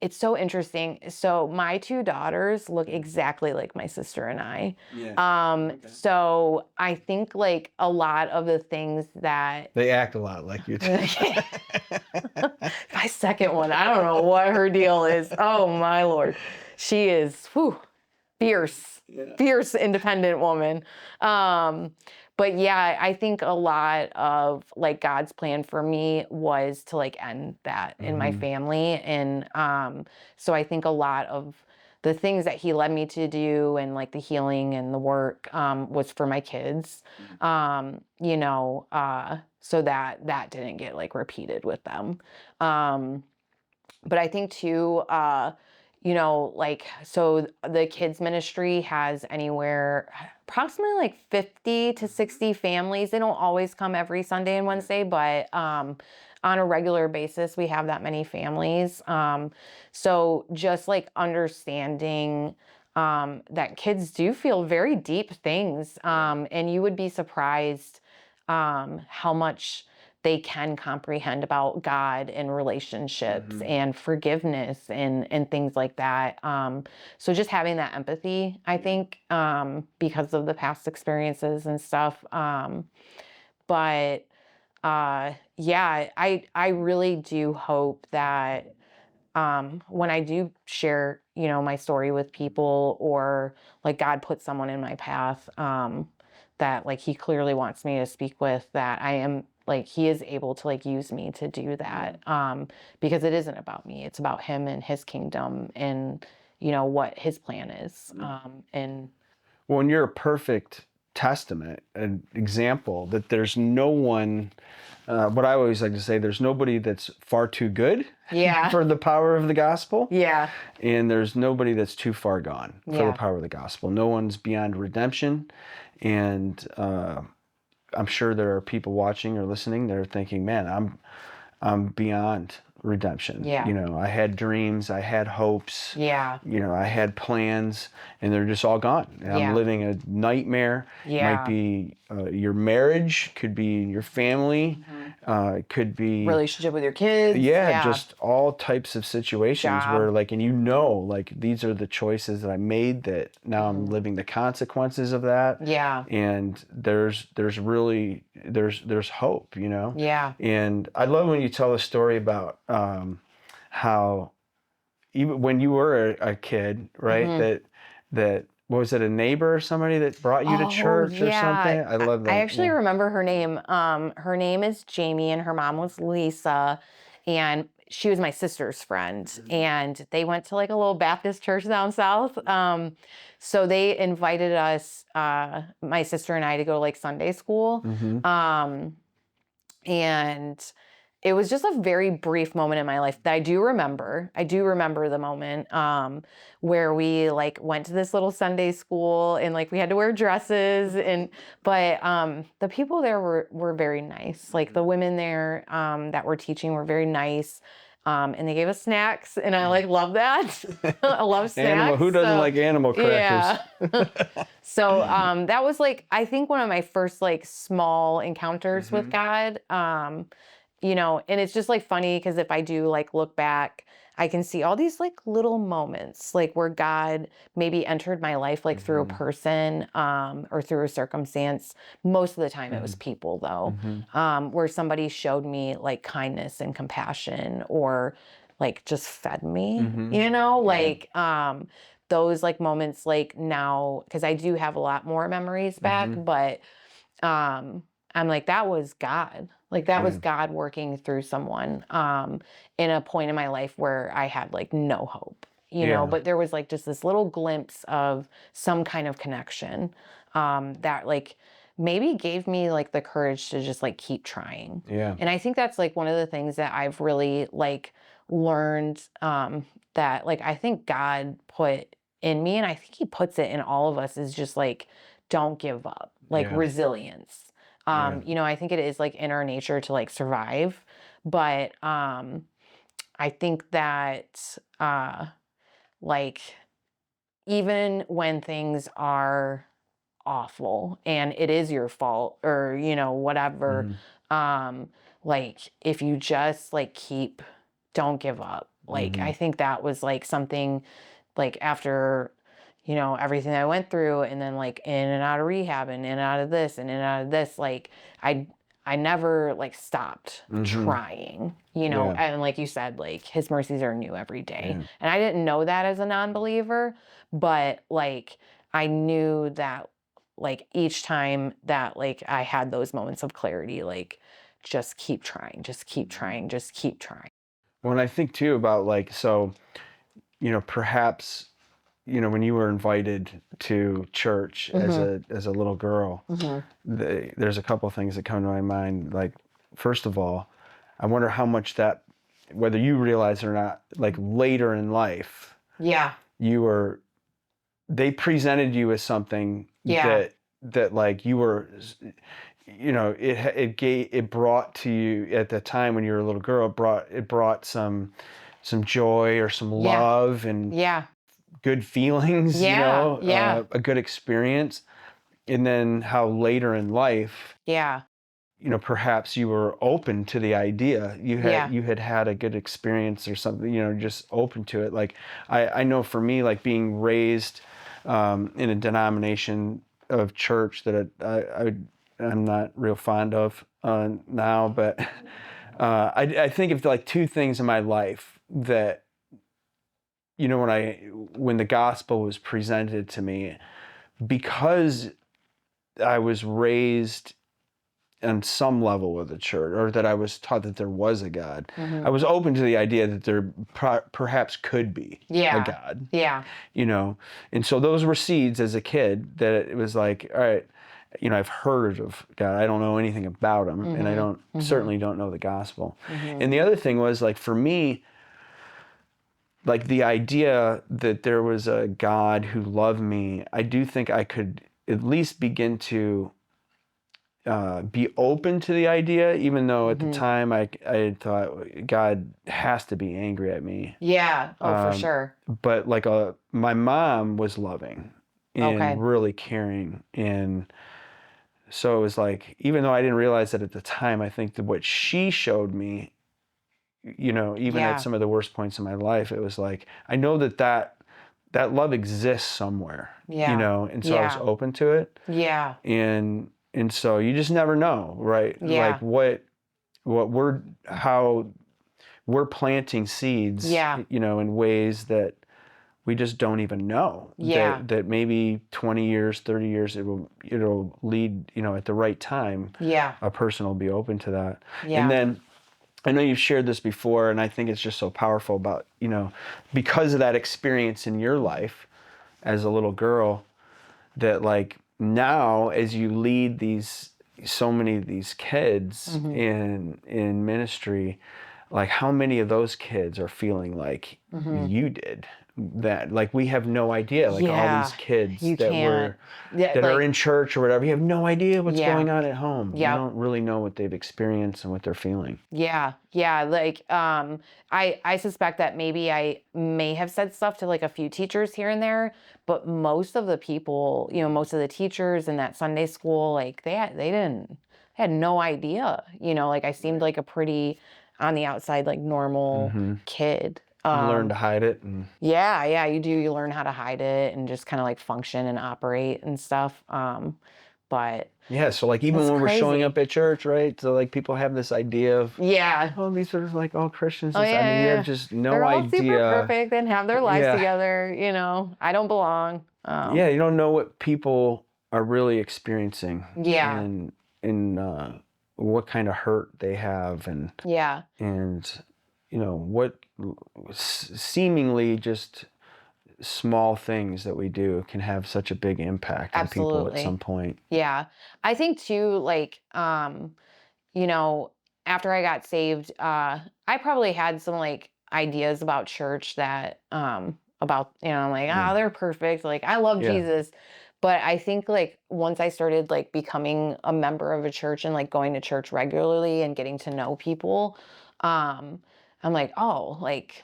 B: it's so interesting. So my two daughters look exactly like my sister and I.
A: Yeah.
B: So I think like a lot of the things that
A: They act a lot like you too.
B: my second one, I don't know what her deal is. Oh my Lord. She is fierce, independent woman. But yeah, I think a lot of like God's plan for me was to like end that in my family. And so I think a lot of the things that he led me to do and like the healing and the work was for my kids. So that didn't get like repeated with them. But I think too, so the kids ministry has approximately like 50 to 60 families. They don't always come every Sunday and Wednesday, but on a regular basis, we have that many families. So just like understanding that kids do feel very deep things, and you would be surprised how much they can comprehend about God and relationships and forgiveness and things like that. So just having that empathy, I think, because of the past experiences and stuff. Yeah, I really do hope that when I do share, my story with people, or like God put someone in my path that like he clearly wants me to speak with, that I am like he is able to like use me to do that, because it isn't about me. It's about him and his kingdom and what his plan is. And
A: Well, and you're a perfect testament, an example that there's no one, what I always like to say, there's nobody that's far too good for the power of the gospel.
B: Yeah.
A: And there's nobody that's too far gone for the power of the gospel. No one's beyond redemption. And I'm sure there are people watching or listening that are thinking, man, I'm beyond redemption.
B: Yeah.
A: I had dreams, I had hopes.
B: Yeah.
A: I had plans, and they're just all gone. And I'm living a nightmare.
B: Yeah.
A: It might be your marriage, could be your family, it could be
B: Relationship with your kids.
A: just all types of situations where like, and like these are the choices that I made, that now I'm living the consequences of that.
B: Yeah.
A: And there's really hope,
B: Yeah.
A: And I love when you tell a story about how even when you were a kid, right, that was it a neighbor or somebody that brought you to church or something? I love that.
B: I actually remember her name. Her name is Jamie and her mom was Lisa, and she was my sister's friend. And they went to like a little Baptist church down south. So they invited us, my sister and I, to go to like Sunday school. And it was just a very brief moment in my life that I do remember. I do remember the moment where we like went to this little Sunday school and like we had to wear dresses, but the people there were very nice. Like the women there that were teaching were very nice. And they gave us snacks, and I like love that. I love snacks.
A: Who doesn't
B: so,
A: like animal crackers?
B: Yeah. So that was like, I think one of my first like small encounters with God. And it's just like funny because if I do like look back, I can see all these like little moments like where God maybe entered my life like through a person or through a circumstance. Most of the time it was people though, where somebody showed me like kindness and compassion or like just fed me, like those like moments like now, because I do have a lot more memories back, but I'm like, that was God. Like that was God working through someone in a point in my life where I had like no hope, but there was like just this little glimpse of some kind of connection that like maybe gave me like the courage to just like keep trying.
A: Yeah.
B: And I think that's like one of the things that I've really like learned that like I think God put in me, and I think he puts it in all of us, is just like, don't give up, like resilience. I think it is like in our nature to like survive, but I think that like even when things are awful and it is your fault or whatever, like if you just like don't give up. Like I think that was like something like after everything I went through, and then like in and out of rehab and in and out of this and in and out of this, like I never like stopped trying, and like you said, like his mercies are new every day. And I didn't know that as a non-believer, but like I knew that like each time that like I had those moments of clarity, like just keep trying, just keep trying, just keep trying.
A: When I think too about like, so, perhaps, when you were invited to church as a little girl, there's a couple things that come to my mind. Like, first of all, I wonder how much that, whether you realize it or not, like later in life,
B: Yeah.
A: they presented you as something that like you were, it brought to you at the time when you were a little girl, it brought some joy or some love and good feelings, a good experience. And then how later in life, perhaps you were open to the idea. You had a good experience or something, just open to it. Like I know for me, like being raised in a denomination of church that I'm not real fond of now, but I think of like two things in my life that, when the gospel was presented to me, because I was raised on some level with the church, or that I was taught that there was a God, I was open to the idea that there perhaps could be a God.
B: Yeah.
A: And so those were seeds as a kid that it was like, all right, I've heard of God. I don't know anything about him, and I certainly don't know the gospel. And the other thing was like, for me, like the idea that there was a God who loved me, I do think I could at least begin to be open to the idea, even though at the time I had thought God has to be angry at me.
B: Yeah. Oh, for sure.
A: But like my mom was loving and really caring, and so it was like, even though I didn't realize that at the time, I think that what she showed me, even at some of the worst points in my life, it was like, I know that love exists somewhere, and so I was open to it.
B: Yeah.
A: And so you just never know, right?
B: Yeah.
A: Like how we're planting seeds, in ways that we just don't even know.
B: Yeah.
A: That maybe 20 years, 30 years, it'll lead, at the right time.
B: Yeah.
A: A person will be open to that.
B: Yeah.
A: And then I know you've shared this before, and I think it's just so powerful about, because of that experience in your life as a little girl, that like now as you lead so many of these kids in ministry, like how many of those kids are feeling like you did that. Like, we have no idea, like all these
B: Yeah,
A: kids
B: you can't. Yeah,
A: that are
B: like,
A: in church or whatever, you have no idea what's
B: yeah,
A: going on at home. You
B: yep.
A: don't really know what they've experienced and what they're feeling.
B: Yeah, yeah, like, I suspect that maybe I may have said stuff to, like, a few teachers here and there, but most of the people, most of the teachers in that Sunday school, like, they had no idea, like, I seemed like a pretty, on the outside, like, normal
A: Hmm.
B: kid.
A: You learn to hide it, and
B: Yeah, yeah, you do, you learn how to hide it and just kinda, like, function and operate and stuff, but
A: yeah, so like even
B: it's
A: when we're showing up
B: crazy.
A: at church, right? So like people have this idea of,
B: Yeah.
A: oh, these are like all Christians.
B: Oh,
A: I mean, you have
B: yeah.
A: just no
B: They're all super
A: idea.
B: perfect and have their lives
A: Yeah.
B: together, I don't belong.
A: Yeah, you don't know what people are really experiencing,
B: Yeah,
A: and what kind of hurt they have,
B: yeah,
A: and what seemingly just small things that we do can have such a big impact on people at some
B: absolutely.
A: point.
B: Yeah. I think too, like, you know, after I got saved, I probably had some like ideas about church that, about, I'm like,
A: Yeah.
B: they're perfect. Like, I love
A: Yeah.
B: Jesus. But I think like once I started like becoming a member of a church and like going to church regularly and getting to know people, um, I'm like, oh, like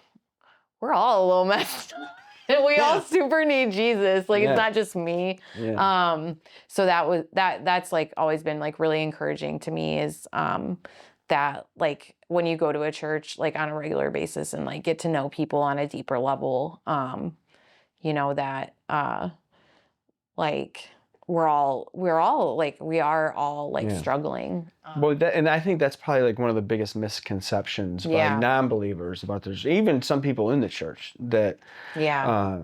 B: we're all a little messed up. And we all
A: Yeah.
B: super need Jesus. Like it's
A: Yeah.
B: not just me.
A: Yeah.
B: So that's like always been like really encouraging to me is that like when you go to a church like on a regular basis and like get to know people on a deeper level, that like we are all like
A: Yeah.
B: struggling.
A: Well, and I think that's probably like one of the biggest misconceptions by
B: Yeah.
A: non-believers about this, even some people in the church, that
B: Yeah.
A: uh,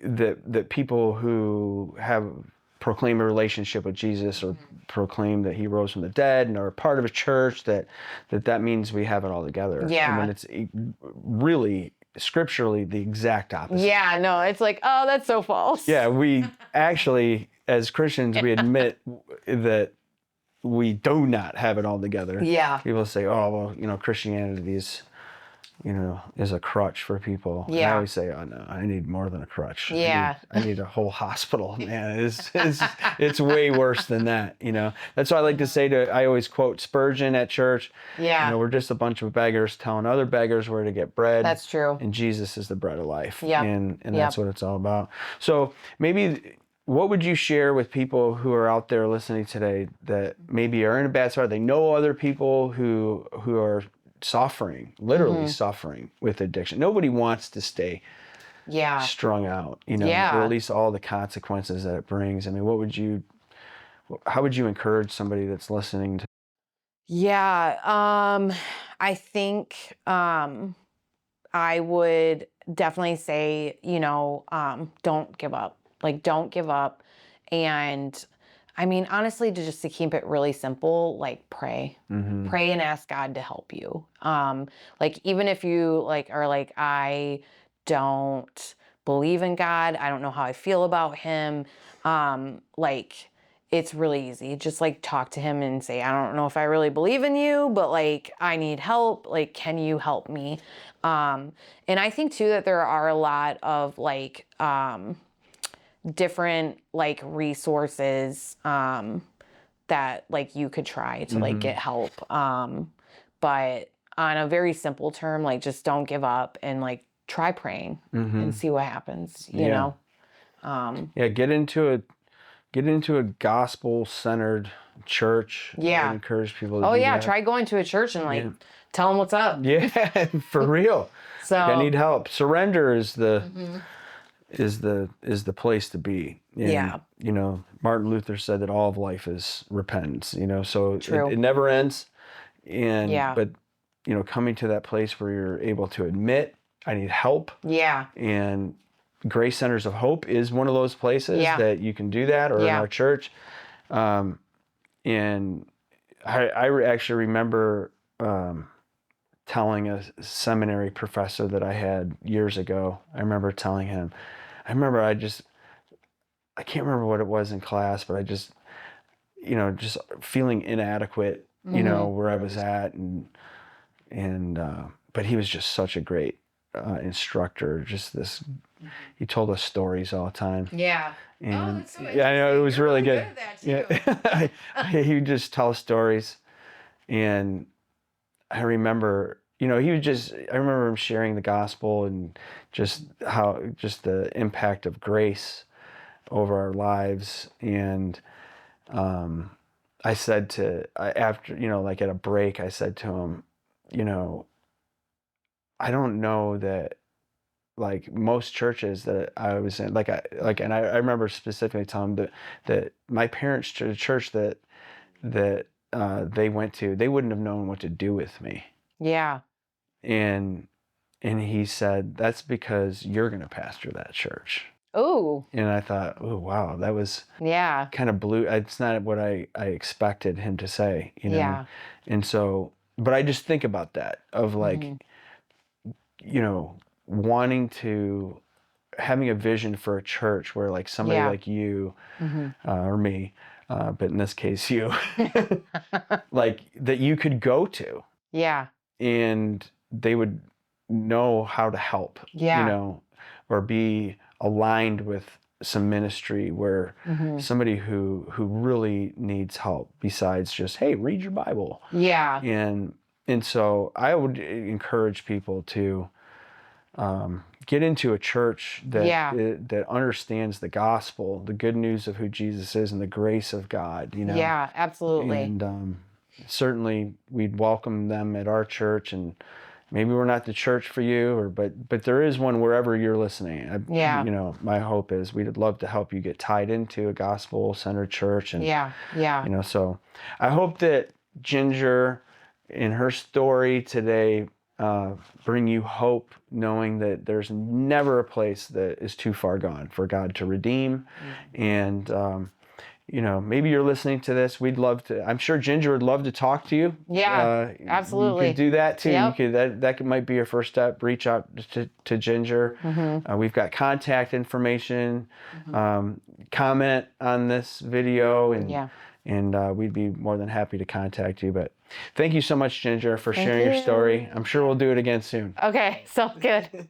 A: that people who have proclaim a relationship with Jesus or proclaim that he rose from the dead and are a part of a church, that means we have it all together. And when
B: Yeah.
A: it's really scripturally the exact opposite.
B: Yeah, no, it's like, oh, that's so false.
A: Yeah, we actually, as Christians, we admit that we do not have it all together.
B: Yeah.
A: People say, oh, well, Christianity is a crutch for people. And I
B: Yeah.
A: always say, oh no, I need more than a crutch.
B: Yeah.
A: I need a whole hospital, man. It's way worse than that. That's why I like to say I always quote Spurgeon at church.
B: Yeah.
A: We're just a bunch of beggars telling other beggars where to get bread.
B: That's true.
A: And Jesus is the bread of life.
B: Yep.
A: And
B: Yep.
A: that's what it's all about. So maybe, what would you share with people who are out there listening today that maybe are in a bad spot? They know other people who are suffering, literally suffering with addiction. Nobody wants to stay
B: Yeah.
A: strung out, or
B: Yeah.
A: at least all the consequences that it brings. I mean, how would you encourage somebody that's listening to?
B: Yeah. I think I would definitely say, don't give up. Like don't give up. And I mean, honestly, to keep it really simple, like pray.
A: Mm-hmm.
B: Pray and ask God to help you. Like even if you like are like, I don't believe in God, I don't know how I feel about him. Like it's really easy. Just like talk to him and say, I don't know if I really believe in you, but like I need help. Like, can you help me? And I think too that there are a lot of like different like resources that like you could try to like get help. But on a very simple term, like just don't give up and like try praying and see what happens, you know?
A: Yeah, get into a gospel-centered church.
B: Yeah.
A: I would encourage people to
B: Oh
A: do
B: yeah,
A: that.
B: try going to a church and like tell them what's up.
A: Yeah, for real.
B: So
A: I need help. Surrender is the place to be. And,
B: Yeah.
A: Martin Luther said that all of life is repentance. So
B: True.
A: it never ends. And
B: Yeah.
A: but coming to that place where you're able to admit I need help.
B: Yeah.
A: And Grace Centers of Hope is one of those places that you can do that, or in our church. And I actually remember telling a seminary professor that I had years ago. I remember telling him, I can't remember what it was in class, but I just feeling inadequate, where I was at, and but he was just such a great instructor. Just this, he told us stories all the time.
B: Yeah.
A: And
B: That's so
A: yeah, I know it was
B: interesting. You're
A: really
B: really
A: good.
B: good at that too.
A: He would just tell stories, and I remember, I remember him sharing the gospel and just the impact of grace over our lives. And I said after, like at a break, I said to him, you know, I don't know that like most churches that I was in, and I remember specifically telling him that my parents' church that they went to, they wouldn't have known what to do with me.
B: Yeah.
A: And he said, that's because you're going to pastor that church.
B: Oh.
A: And I thought, oh, wow, that was
B: Yeah.
A: kind of blue. It's not what I expected him to say,
B: Yeah.
A: And so, but I just think about that of like, wanting to, having a vision for a church where like somebody
B: Yeah.
A: like you or me, but in this case, you, like that you could go to.
B: Yeah.
A: And they would know how to help,
B: Yeah.
A: or be aligned with some ministry where somebody who really needs help besides just, hey, read your Bible.
B: Yeah.
A: And so I would encourage people to get into a church
B: Yeah.
A: that understands the gospel, the good news of who Jesus is, and the grace of God.
B: Yeah, absolutely.
A: And certainly we'd welcome them at our church, and maybe we're not the church for you, but there is one wherever you're listening.
B: Yeah.
A: My hope is we'd love to help you get tied into a gospel-centered church, and
B: Yeah. Yeah.
A: so I hope that Ginger, in her story today, bring you hope, knowing that there's never a place that is too far gone for God to redeem. And maybe you're listening to this. We'd love to. I'm sure Ginger would love to talk to you.
B: Yeah, absolutely.
A: You could do that too.
B: Yep.
A: You could might be your first step. Reach out to Ginger. We've got contact information. Comment on this video, and we'd be more than happy to contact you. But thank you so much, Ginger, for sharing your story. I'm sure we'll do it again soon.
B: Okay, so good.